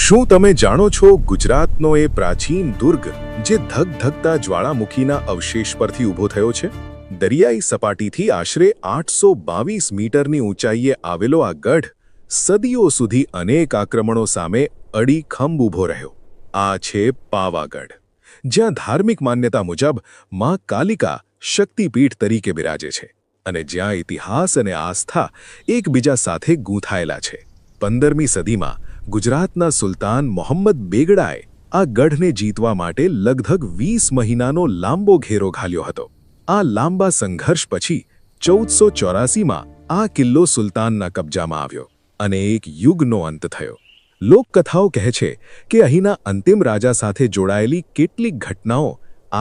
શું તમે જાણો છો ગુજરાતનો એ પ્રાચીન દુર્ગ જે ધગધગતા જ્વાળામુખીના અવશેષ પરથી ઊભો થયો છે? દરિયાઈ સપાટીથી આશરે 822 મીટરની ઊંચાઈએ આવેલો આ ગઢ સદીઓ સુધી અનેક આક્રમણો સામે અડીખમ ઊભો રહ્યો. આ છે પાવાગઢ, જ્યાં ધાર્મિક માન્યતા મુજબ માં કાલિકા શક્તિપીઠ તરીકે બિરાજે છે અને જ્યાં ઇતિહાસ અને આસ્થા એકબીજા સાથે ગૂંથાયેલા છે. 15મી સદીમાં ગુજરાતના સુલતાન મોહમ્મદ બેગડાએ આ ગઢને જીતવા માટે લગભગ 20 મહિનાનો લાંબો ઘેરો ઘાલ્યો હતો. આ લાંબા સંઘર્ષ પછી 1484માં આ કિલ્લો સુલતાનના કબજામાં આવ્યો અને એક યુગનો અંત થયો. લોકકથાઓ કહે છે કે અહીંના અંતિમ રાજા સાથે જોડાયેલી કેટલીક ઘટનાઓ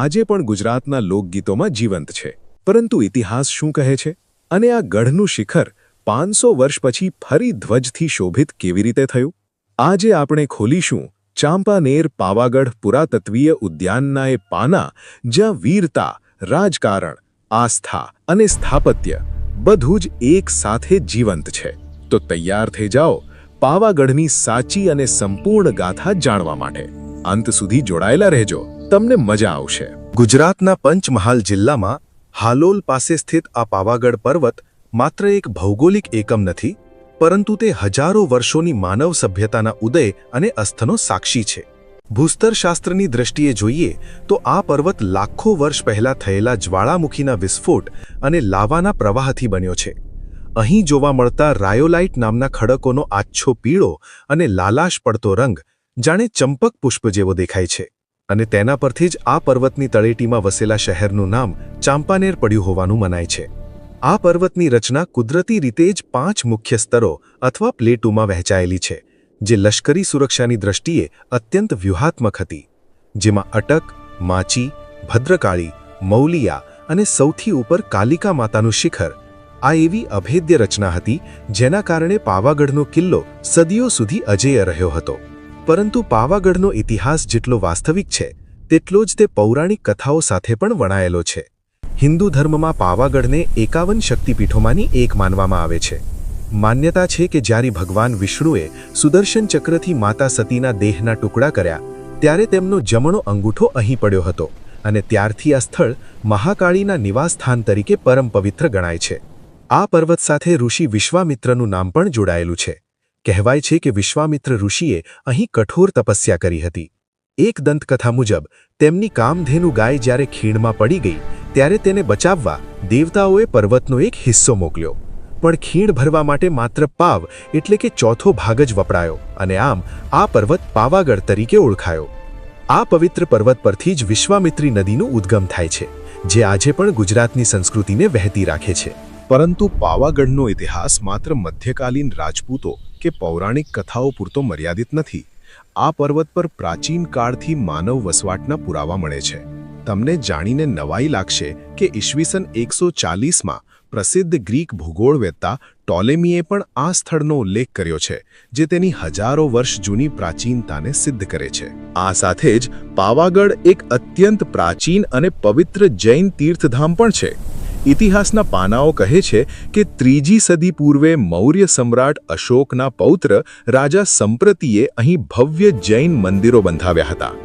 આજે પણ ગુજરાતના લોકગીતોમાં જીવંત છે. પરંતુ ઇતિહાસ શું કહે છે અને આ ગઢનું શિખર 500 વર્ષ પછી ફરી ધ્વજથી શોભિત કેવી રીતે થયું? આજે આપણે ખોલીશું ચાંપાનેર પાવાગઢ પુરાતત્વીય ઉદ્યાનના એ પાના, જ્યાં વીરતા, રાજકારણ, આસ્થા અને સ્થાપત્ય બધું જ એક સાથે જીવંત છે. તો તૈયાર થઈ જાઓ પાવાગઢની સાચી અને સંપૂર્ણ ગાથા જાણવા માટે. અંત સુધી જોડાયેલા રહેજો, તમને મજા આવશે. ગુજરાતના પંચમહાલ જિલ્લામાં હાલોલ પાસે સ્થિત આ પાવાગઢ પર્વત માત્ર એક ભૌગોલિક એકમ નથી, પરંતુ તે હજારો વર્ષોની માનવ સભ્યતાના ઉદય અને અસ્થનો સાક્ષી છે. ભૂસ્તરશાસ્ત્રની દૃષ્ટિએ જોઈએ તો આ પર્વત લાખો વર્ષ પહેલા થયેલા જ્વાળામુખીના વિસ્ફોટ અને લાવાના પ્રવાહથી બન્યો છે. અહીં જોવા મળતા રાયોલાઇટ નામના ખડકોનો આછો પીળો અને લાલાશ પડતો રંગ જાણે ચંપક પુષ્પ જેવો દેખાય છે, અને તેના પરથી જ આ પર્વતની તળેટીમાં વસેલા શહેરનું નામ ચાંપાનેર પડ્યું હોવાનું મનાય છે. આ પર્વતની રચના કુદરતી રીતે જ 5 મુખ્ય સ્તરો અથવા પ્લેટોમાં વહેંચાયેલી છે, જે લશ્કરી સુરક્ષાની દૃષ્ટિએ અત્યંત વ્યૂહાત્મક હતી. જેમાં અટક, માચી, ભદ્રકાળી, મૌલિયા અને સૌથી ઉપર કાલિકા માતાનું શિખર આ એવી અભેદ્ય રચના હતી જેના કારણે પાવાગઢનો કિલ્લો સદીઓ સુધી અજેય રહ્યો હતો. પરંતુ પાવાગઢનો ઇતિહાસ જેટલો વાસ્તવિક છે તેટલો જ તે પૌરાણિક કથાઓ સાથે પણ વણાયેલો છે. હિન્દુ ધર્મમાં પાવાગઢને 51 શક્તિપીઠોમાંની એક માનવામાં આવે છે. માન્યતા છે કે જ્યારે ભગવાન વિષ્ણુએ સુદર્શન ચક્રથી માતા સતીના દેહના ટુકડા કર્યા ત્યારે તેમનો જમણો અંગૂઠો અહીં પડ્યો હતો, અને ત્યારથી આ સ્થળ મહાકાળીના નિવાસસ્થાન તરીકે પરમ પવિત્ર ગણાય છે. આ પર્વત સાથે ઋષિ વિશ્વામિત્રનું નામ પણ જોડાયેલું છે. કહેવાય છે કે વિશ્વામિત્ર ઋષિએ અહીં કઠોર તપસ્યા કરી હતી. એક દંતકથા મુજબ તેમની કામધેનુ ગાય જ્યારે ખીણમાં પડી ગઈ ત્યારે તેને બચાવવા દેવતાઓએ પર્વતનો એક હિસ્સો મોકલ્યો, પણ ખીણ ભરવા માટે માત્ર પાવ એટલે કે ચોથો ભાગ જ વપરાયો, અને આમ આ પર્વત પાવાગઢ તરીકે ઓળખાયો. આ પવિત્ર પર્વત પરથી જ વિશ્વામિત્રી નદીનું ઉદ્ગમ થાય છે, જે આજે પણ ગુજરાતની સંસ્કૃતિને વહેતી રાખે છે. પરંતુ પાવાગઢનો ઇતિહાસ માત્ર મધ્યકાલીન રાજપૂતો કે પૌરાણિક કથાઓ પૂરતો મર્યાદિત નથી. આ પર્વત પર પ્રાચીન કાળથી માનવ વસવાટના પુરાવા મળે છે. તમને જાણીને નવાઈ લાગશે કે ઈસવીસન 140માં પ્રસિદ્ધ ગ્રીક ભૂગોળવેત્તા ટોલેમીએ પણ આ સ્થળનો ઉલ્લેખ કર્યો છે, જે તેની હજારો વર્ષ જૂની પ્રાચીનતાને સિદ્ધ કરે છે. આ સાથે જ પાવાગઢ એક અત્યંત પ્રાચીન અને પવિત્ર જૈન તીર્થધામ પણ છે. ઇતિહાસના પાનાઓ કહે છે કે 3જી સદી પૂર્વે મૌર્ય સમ્રાટ અશોકના પૌત્ર રાજા સંપ્રતિએ અહીં ભવ્ય જૈન મંદિરો બંધાવ્યા હતા.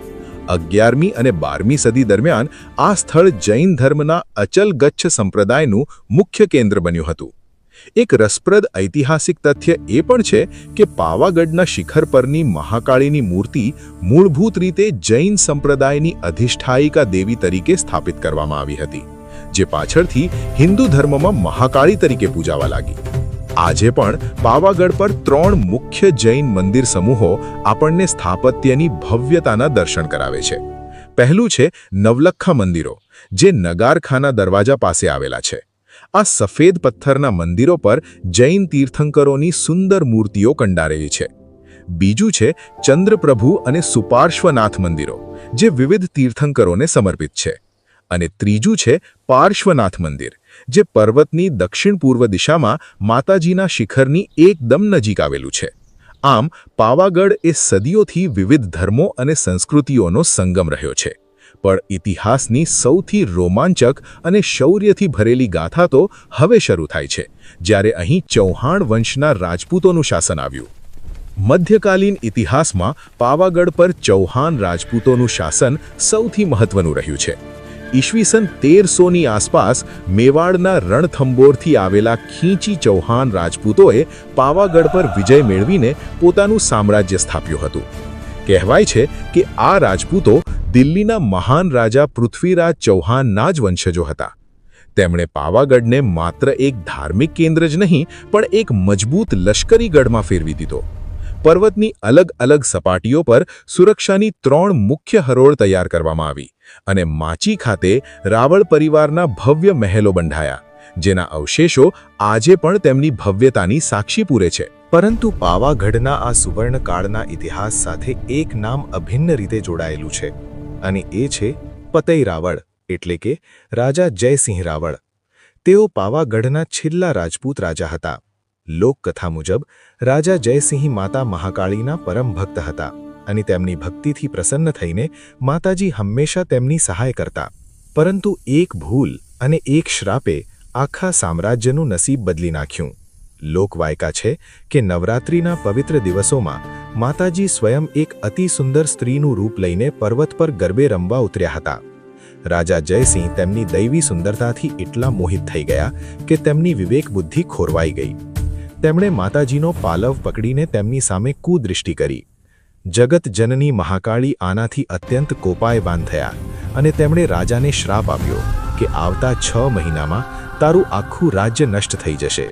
11મી અને 12મી સદી દરમિયાન આ સ્થળ જૈન ધર્મના અચલગચ્છ સંપ્રદાયનું મુખ્ય કેન્દ્ર બન્યું હતું. એક રસપ્રદ ઐતિહાસિક તથ્ય એ પણ છે કે પાવાગઢના શિખર પરની મહાકાળીની મૂર્તિ મૂળભૂત રીતે જૈન સંપ્રદાયની અધિષ્ઠાયિકા દેવી તરીકે સ્થાપિત કરવામાં આવી હતી, જે પાછળથી હિન્દુ ધર્મમાં મહાકાળી તરીકે પૂજાવા લાગી. આજે પણ પાવાગઢ પર 3 મુખ્ય જૈન મંદિર સમૂહો આપણને સ્થાપત્યની ભવ્યતાના દર્શન કરાવે છે. પહેલું છે નવલખા મંદિરો, જે નગારખાના દરવાજા પાસે આવેલા છે. આ સફેદ પથ્થરના મંદિરો પર જૈન તીર્થંકરોની સુંદર મૂર્તિઓ કંડારેલી છે. બીજું છે ચંદ્રપ્રભુ અને સુપાર્શ્વનાથ મંદિરો, જે વિવિધ તીર્થંકરોને સમર્પિત છે. અને ત્રીજું છે પાર્શ્વનાથ મંદિર, જે પર્વતની દક્ષિણ પૂર્વ દિશામાં માતાજીના શિખરની એકદમ નજીક આવેલું છે. આમ પાવાગઢ એ સદીઓથી વિવિધ ધર્મો અને સંસ્કૃતિઓનો સંગમ રહ્યો છે. પણ ઇતિહાસની સૌથી રોમાંચક અને શૌર્યથી ભરેલી ગાથા તો હવે શરૂ થાય છે, જ્યારે અહીં ચૌહાણ વંશના રાજપૂતોનું શાસન આવ્યું. મધ્યકાલીન ઇતિહાસમાં પાવાગઢ પર ચૌહાણ રાજપૂતોનું શાસન સૌથી મહત્વનું રહ્યું છે. ઈસવીસન 1300ની આસપાસ મેવાડના રણથંભોરથી આવેલા ખીંચી ચૌહાણ રાજપૂતોએ પાવાગઢ પર વિજય મેળવીને પોતાનું સામ્રાજ્ય સ્થાપ્યું હતું. કહેવાય છે કે આ રાજપૂતો દિલ્હીના મહાન રાજા પૃથ્વીરાજ ચૌહાણના જ વંશજો હતા. તેમણે પાવાગઢને માત્ર એક ધાર્મિક કેન્દ્ર જ નહીં પણ એક મજબૂત લશ્કરી ગઢમાં ફેરવી દીધો. પર્વતની અલગ અલગ સપાટીઓ પર સુરક્ષાની 3 મુખ્ય હરોળ તૈયાર કરવામાં આવી અને માચી ખાતે રાવળ પરિવારના ભવ્ય મહેલો બંધાયા, જેના અવશેષો આજે પણ તેમની ભવ્યતાની સાક્ષી પૂરે છે. પરંતુ પાવાગઢના આ સુવર્ણકાળના ઇતિહાસ સાથે એક નામ અભિન્ન રીતે જોડાયેલું છે અને એ છે પતઈ રાવળ, એટલે કે રાજા જયસિંહ રાવળ. તેઓ પાવાગઢના છેલ્લા રાજપૂત રાજા હતા. લોકકથા મુજબ રાજા જયસિંહ માતા મહાકાળીના પરમ ભક્ત હતા અને તેમની ભક્તિથી પ્રસન્ન થઈને માતાજી હંમેશા તેમની સહાય કરતા. પરંતુ એક ભૂલ અને એક શ્રાપે આખા સામ્રાજ્યનું નસીબ બદલી નાખ્યું. લોકવાયકા છે કે નવરાત્રિના પવિત્ર દિવસોમાં માતાજી સ્વયં એક અતિ સુંદર સ્ત્રીનું રૂપ લઈને પર્વત પર ગરબે રમવા ઉતર્યા હતા. રાજા જયસિંહ તેમની દૈવી સુંદરતાથી એટલા મોહિત થઈ ગયા કે તેમની વિવેક બુદ્ધિ ખોરવાઈ ગઈ. તેમણે માતાજીનો પાલવ પકડીને તેમની સામે કુદૃષ્ટિ કરી. જગત જનની મહાકાળી આનાથી અત્યંત કોપાયમાન થયા અને તેમણે રાજાને શ્રાપ આપ્યો કે આવતા 6 મહિનામાં તારું આખું રાજ્ય નષ્ટ થઈ જશે.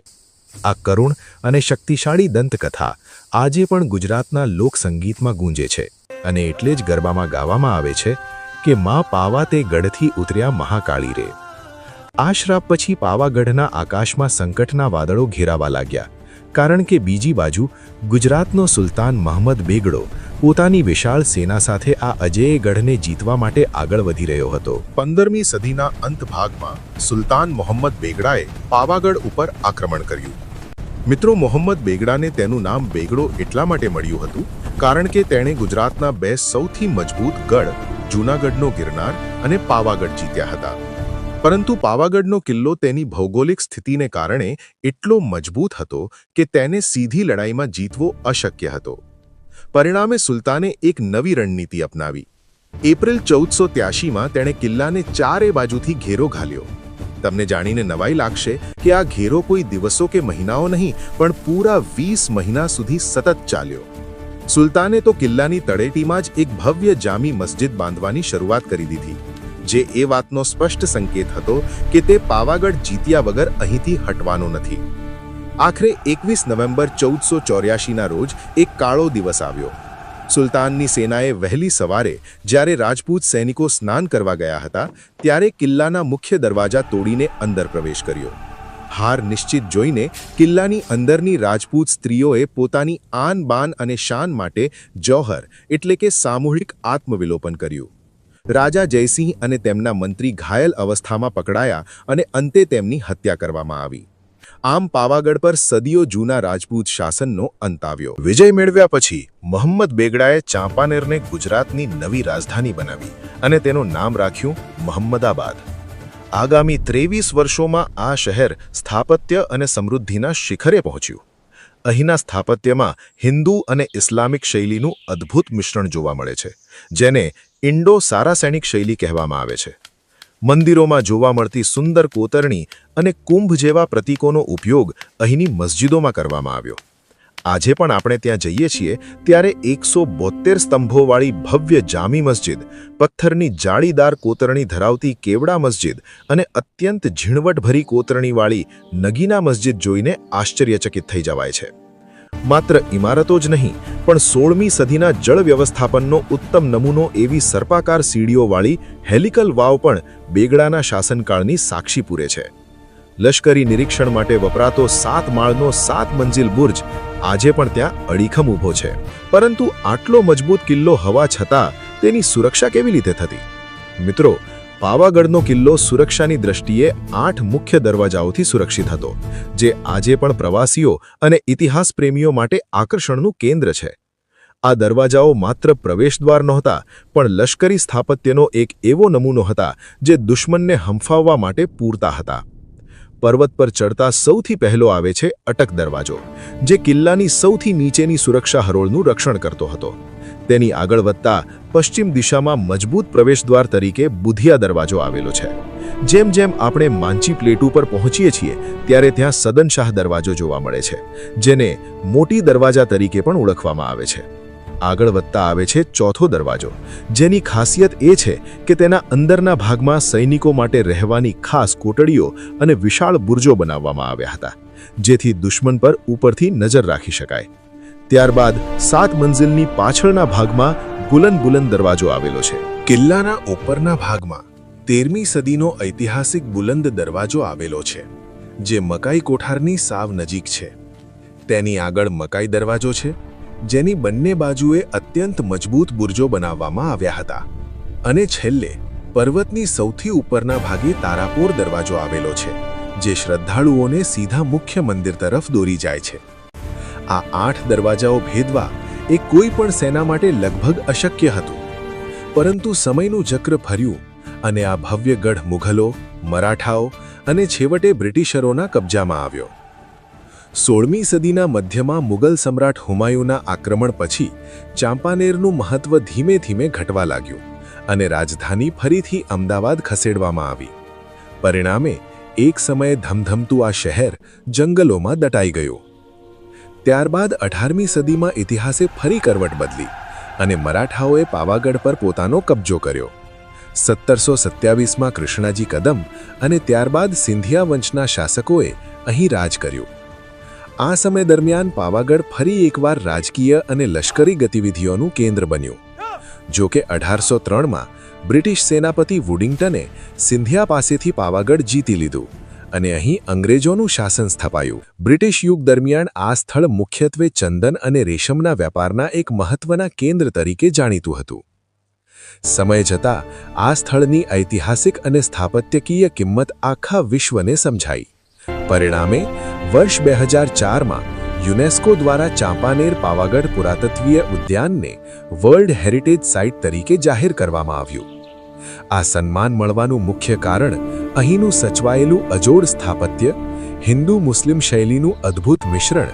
આ કરુણ અને શક્તિશાળી દંતકથા આજે પણ ગુજરાતના લોકસંગીતમાં ગૂંજે છે અને એટલે જ ગરબામાં ગાવામાં આવે છે કે માં પાવા તે ગઢથી ઉતર્યા મહાકાળી રે. આ શ્રાપ પછી પાવાગઢના આકાશમાં સંકટના વાદળો ઘેરાવા લાગ્યા, કારણ કે બીજી બાજુ ગુજરાતનો સુલતાન મહંમદ બેગડો પોતાની વિશાળ સેના સાથે આ અજેય ગઢને જીતવા માટે આગળ વધી રહ્યો હતો. 15મી સદીના અંત ભાગમાં સુલતાન મોહમ્મદ બેગડાએ પાવાગઢ ઉપર આક્રમણ કર્યું. મિત્રો, મોહમ્મદ બેગડાને તેનું નામ બેગડો એટલા માટે મળ્યું હતું કારણ કે તેણે ગુજરાતના 2 સૌથી મજબૂત ગઢ જૂનાગઢનો ગિરનાર અને પાવાગઢ જીત્યા હતા. પરંતુ પાવાગઢનો કિલ્લો તેની ભૌગોલિક સ્થિતિને કારણે એટલો મજબૂત હતો કે તેને સીધી લડાઈમાં જીતવો અશક્ય હતો. પરિણામે સુલતાને એક નવી રણનીતિ અપનાવી. એપ્રિલ 1483માં તેણે કિલ્લાને 4 બાજુથી ઘેરો ઘાલ્યો. તમને જાણીને નવાઈ લાગશે કે આ ઘેરો કોઈ દિવસો કે મહિનાઓ નહીં પણ પૂરા 20 મહિના સુધી સતત ચાલ્યો. સુલતાને તો કિલ્લાની તળેટીમાં જ એક ભવ્ય જામી મસ્જિદ બાંધવાની શરૂઆત કરી દીધી, જે એ વાતનો સ્પષ્ટ સંકેત હતો કે તે પાવાગઢ જીત્યા વગર અહીંથી હટવાનો નથી. આખરે 21 નવેમ્બર 1484ના રોજ એક કાળો દિવસ આવ્યો. સુલતાનની સેનાએ વહેલી સવારે જ્યારે રાજપૂત સૈનિકો સ્નાન કરવા ગયા હતા ત્યારે કિલ્લાના મુખ્ય દરવાજા તોડીને અંદર પ્રવેશ કર્યો. હાર નિશ્ચિત જોઈને કિલ્લાની અંદરની રાજપૂત સ્ત્રીઓએ પોતાની આન બાન અને શાન માટે જોહર એટલે કે સામૂહિક આત્મવિલોપન કર્યું. રાજા જયસિંહ અને તેમના મંત્રી ઘાયલ અવસ્થામાં પકડાયા અને અંતે તેમની હત્યા કરવામાં આવી. આમ પાવાગઢ પર સદીઓ જૂના રાજપૂત શાસનનો અંત આવ્યો. વિજય મેળવ્યા પછી મોહમ્મદ બેગડાએ ચાંપાનેરને ગુજરાતની નવી રાજધાની બનાવી અને તેનું નામ રાખ્યું મહમ્મદાબાદ. આગામી 23 વર્ષોમાં આ શહેર સ્થાપત્ય અને સમૃદ્ધિના શિખરે પહોંચ્યું. અહીંના સ્થાપત્યમાં હિન્દુ અને ઇસ્લામિક શૈલીનું અદ્ભુત મિશ્રણ જોવા મળે છે, જેને ઇન્ડો-સારાસેનિક શૈલી કહેવામાં આવે છે. મંદિરોમાં જોવા મળતી સુંદર કોતરણી અને કુંભ જેવા પ્રતીકોનો ઉપયોગ અહીંની મસ્જિદોમાં કરવામાં આવ્યો. આજે પણ આપણે ત્યાં જઈએ છીએ ત્યારે 172 સ્તંભોવાળી ભવ્ય જામી મસ્જિદ, પથ્થરની જાળીદાર કોતરણી ધરાવતી કેવડા મસ્જિદ અને અત્યંત ઝીણવટભરી કોતરણીવાળી નગીના મસ્જિદ જોઈને આશ્ચર્યચકિત થઈ જવાય છે. માત્ર ઇમારતો જ નહીં પણ 16મી સદીના જળ વ્યવસ્થાપનનો ઉત્તમ નમૂનો એવી સર્પાકાર સીડીઓવાળી હેલિકલ વાવ પણ બેગડાના શાસનકાળની સાક્ષી પૂરે છે. લશ્કરી નિરીક્ષણ માટે વપરાતો 7 માળનો 7 મંજિલ બુર્જ આજે પણ ત્યાં અડીખમ ઊભો છે. પરંતુ આટલો મજબૂત કિલ્લો હોવા છતાં તેની સુરક્ષા કેવી રીતે થતી? મિત્રો, પાવાગઢનો કિલ્લો સુરક્ષાની દ્રષ્ટિએ 8 મુખ્ય દરવાજાઓથી સુરક્ષિત હતો, જે આજે પણ પ્રવાસીઓ અને ઇતિહાસ પ્રેમીઓ માટે આકર્ષણનું કેન્દ્ર છે. આ દરવાજાઓ માત્ર પ્રવેશદ્વાર નહોતા પણ લશ્કરી સ્થાપત્યનો એક એવો નમૂનો હતા જે દુશ્મનને હંફાવવા માટે પૂરતા હતા. પર્વત પર ચડતા સૌથી પહેલો આવે છે અટક દરવાજો, જે કિલ્લાની સૌથી નીચેની સુરક્ષા હરોળનું રક્ષણ કરતો હતો. તેની આગળ વધતા પશ્ચિમ દિશામાં મજબૂત પ્રવેશદ્વાર તરીકે બુધિયા દરવાજો આવેલો છે. જેમ જેમ આપણે માંચી પ્લેટુ પર પહોંચીએ છીએ ત્યારે ત્યાં સદનશાહ દરવાજો જોવા મળે છે, જેને મોટી દરવાજા તરીકે પણ ઓળખવામાં આવે છે. આગળ વધતા આવે છે ચોથો દરવાજો, જેની ખાસિયત એ છે કે તેના અંદરના ભાગમાં સૈનિકો માટે રહેવાની ખાસ કોટડીઓ અને વિશાળ બુર્જો બનાવવામાં આવ્યા હતા, જેથી દુશ્મન પર ઉપરથી નજર રાખી શકાય. ત્યારબાદ 7 મંજિલની પાછળના ભાગમાં બુલંદ દરવાજો આવેલો છે. કિલ્લાના ઉપરના ભાગમાં 13મી સદીનો ઐતિહાસિક બુલંદ દરવાજો આવેલો છે, જે મકાઈ કોઠારની સાવ નજીક છે. તેની આગળ મકાઈ દરવાજો છે, જેની બંને બાજુએ અત્યંત મજબૂત બુર્જો બનાવવામાં આવ્યા હતા. અને છેલ્લે પર્વતની સૌથી ઉપરના ભાગે તારાપોર દરવાજો આવેલો છે, જે શ્રદ્ધાળુઓને સીધા મુખ્ય મંદિર તરફ દોરી જાય છે. આ 8 દરવાજાઓ ભેદવા એ કોઈ પણ સેના માટે લગભગ અશક્ય હતું, પરંતુ સમયનું ચક્ર ફર્યું અને આ ભવ્ય ગઢ મુઘલો, મરાઠાઓ અને છેવટે બ્રિટિશરોના કબજામાં આવ્યો. 16મી સદીના મધ્યમાં મુગલ સમ્રાટ હુમાયુના આક્રમણ પછી ચાંપાનેરનું મહત્વ ધીમે ધીમે ઘટવા લાગ્યું અને રાજધાની ફરીથી અમદાવાદ ખસેડવામાં આવી. પરિણામે એક સમયે ધમધમતું આ શહેર જંગલોમાં દટાઈ ગયું. ત્યારબાદ 18મી સદીમાં ઇતિહાસે ફરી કરવટ બદલી અને મરાઠાઓએ પાવાગઢ પર પોતાનો કબજો કર્યો. 1727માં કૃષ્ણાજી કદમ અને ત્યારબાદ સિંધિયા વંશના શાસકોએ અહીં રાજ કર્યું. આ સમય દરમિયાન પાવાગઢ ફરી એકવાર રાજકીય અને લશ્કરી ગતિવિધિઓનું કેન્દ્ર બન્યું. જો કે 1803માં બ્રિટિશ સેનાપતિ વુડિંગ્ટને સિંધિયા પાસેથી પાવાગઢ જીતી લીધું અને અહીં અંગ્રેજોનું શાસન સ્થપાયું. બ્રિટિશ યુગ દરમિયાન આ સ્થળ મુખ્યત્વે ચંદન અને રેશમના વેપારના એક મહત્વના કેન્દ્ર તરીકે જાણીતું હતું. સમય જતાં આ સ્થળની ઐતિહાસિક અને સ્થાપત્યકીય કિંમત આખા વિશ્વને સમજાઈ. પરિણામે વર્ષ 2004માં યુનેસ્કો દ્વારા ચાંપાનેર પાવાગઢ પુરાતત્વીય ઉદ્યાનને વર્લ્ડ હેરિટેજ સાઇટ તરીકે જાહેર કરવામાં આવ્યું. આ સન્માન મળવાનું મુખ્ય કારણ અહીંનું સચવાયેલું અજોડ સ્થાપત્ય, હિન્દુ મુસ્લિમ શૈલીનું અદ્ભુત મિશ્રણ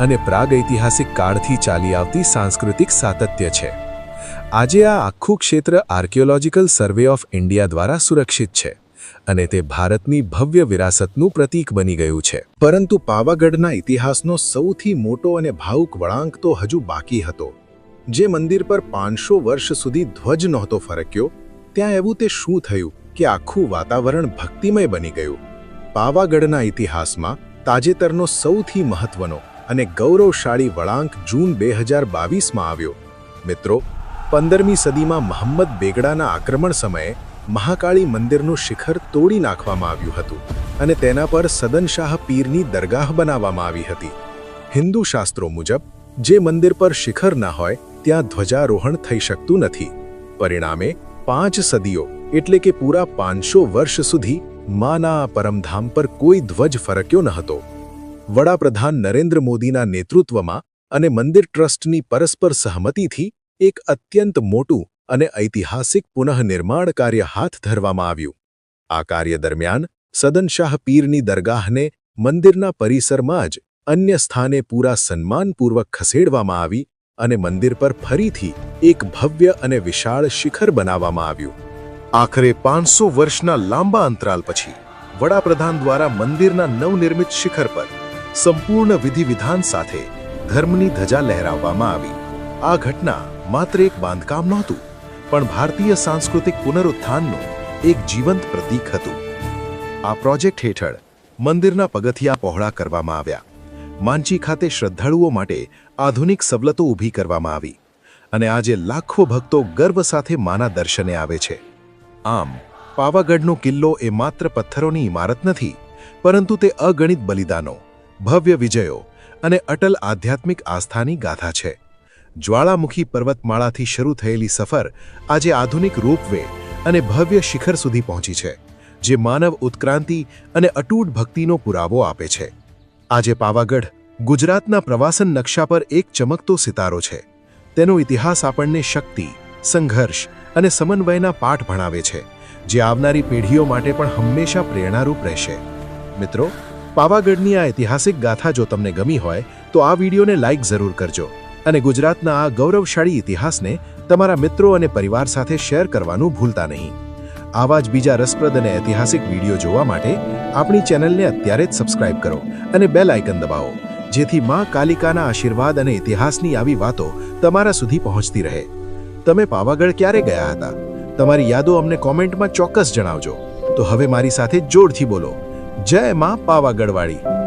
અને પ્રાગૈતિહાસિક કાળથી ચાલી આવતી સાંસ્કૃતિક સાતત્ય છે. આજે આ આખું ક્ષેત્ર આર્કિયોલોજીકલ સર્વે ઓફ ઇન્ડિયા દ્વારા સુરક્ષિત છે અને તે ભારતની ભવ્ય વિરાસતનું પ્રતીક બની ગયું છે. પરંતુ પાવાગઢના ઇતિહાસનો સૌથી મોટો અને ભાવુક વળાંક તો હજુ બાકી હતો. જે મંદિર પર 500 વર્ષ સુધી ધ્વજ નહોતો ફરક્યો, ત્યાં એવું તે શું થયું કે આખું વાતાવરણ ભક્તિમય બની ગયું? પાવાગઢના ઇતિહાસમાં તાજેતરનો સૌથી મહત્વનો અને ગૌરવશાળી વળાંક જૂન 2022માં આવ્યો. મિત્રો, 15મી સદીમાં મહમ્મદ બેગડાના આક્રમણ સમયે મહાકાળી મંદિરનું શિખર તોડી નાખવામાં આવ્યું હતું અને તેના પર સદનશાહ પીરની દરગાહ બનાવવામાં આવી હતી. હિન્દુ શાસ્ત્રો મુજબ જે મંદિર પર શિખર ના હોય ત્યાં ધ્વજારોહણ થઈ શકતું નથી. પરિણામે 5 સદીઓ એટલે કે પૂરા 500 વર્ષ સુધી માના પરમધામ પર કોઈ ધ્વજ ફરક્યો ન હતો. વડાપ્રધાન નરેન્દ્ર મોદીના નેતૃત્વમાં અને મંદિર ટ્રસ્ટની પરસ્પર સહમતિથી એક અત્યંત મોટું અને ઐતિહાસિક પુનઃનિર્માણ કાર્ય હાથ ધરવામાં આવ્યું. આ કાર્ય દરમિયાન સદનશાહ પીરની દરગાહને મંદિરના પરિસરમાં જ અન્ય સ્થાને પૂરા સન્માનપૂર્વક ખસેડવામાં આવી અને મંદિર પર ફરીથી એક ભવ્ય અને વિશાળ શિખર બનાવવામાં આવ્યું. આખરે 500 વર્ષના લાંબા અંતરાલ પછી વડાપ્રધાન દ્વારા મંદિરના નવનિર્મિત શિખર પર સંપૂર્ણ વિધિવિધાન સાથે ધર્મની ધજા લહેરાવવામાં આવી. આ ઘટના માત્ર એક બાંધકામ નહોતું, પણ ભારતીય સાંસ્કૃતિક પુનરુત્થાનનું એક જીવંત પ્રતીક હતું. આ પ્રોજેક્ટ હેઠળ મંદિરના પગથિયા પહોળા કરવામાં આવ્યા, માંચી ખાતે શ્રદ્ધાળુઓ માટે આધુનિક સવલતો ઊભી કરવામાં આવી અને આજે લાખો ભક્તો ગર્વ સાથે માના દર્શને આવે છે. આમ પાવાગઢનો કિલ્લો એ માત્ર પથ્થરોની ઇમારત નથી, પરંતુ તે અગણિત બલિદાનો, ભવ્ય વિજયો અને અટલ આધ્યાત્મિક આસ્થાની ગાથા છે. જ્વાળામુખી પર્વતમાળાથી શરૂ થયેલી સફર આજે આધુનિક રોપવે અને ભવ્ય શિખર સુધી પહોંચી છે, જે માનવ ઉત્ક્રાંતિ અને અતૂટ ભક્તિનો પુરાવો આપે છે. આજે પાવાગઢ ગુજરાતના પ્રવાસન નકશા પર એક ચમકતો સિતારો છે. તેનો ઇતિહાસ આપણને શક્તિ, સંઘર્ષ અને સમન્વયના પાઠ ભણાવે છે, જે આવનારી પેઢીઓ માટે પણ હંમેશા પ્રેરણારૂપ રહેશે. મિત્રો, પાવાગઢની આ ઐતિહાસિક ગાથા જો તમને ગમી હોય તો આ વિડીયોને લાઈક જરૂર કરજો અને ગુજરાતના આ ગૌરવશાળી ઇતિહાસને તમારા મિત્રો અને પરિવાર સાથે શેર કરવાનું ભૂલતા નહીં. આવા જ બીજા રસપ્રદ અને ઐતિહાસિક વિડીયો જોવા માટે આપણી ચેનલને અત્યારે જ સબસ્ક્રાઇબ કરો અને બેલ આઇકન દબાવો, જેથી માં કાલિકાના આશીર્વાદ અને ઇતિહાસની આવી વાતો તમારા સુધી પહોંચતી રહે. તમે પાવાગઢ ક્યારે ગયા હતા? તમારી યાદો અમને કોમેન્ટમાં ચોક્કસ જણાવજો. તો હવે મારી સાથે જોરથી બોલો, જય માં પાવાગઢવાળી.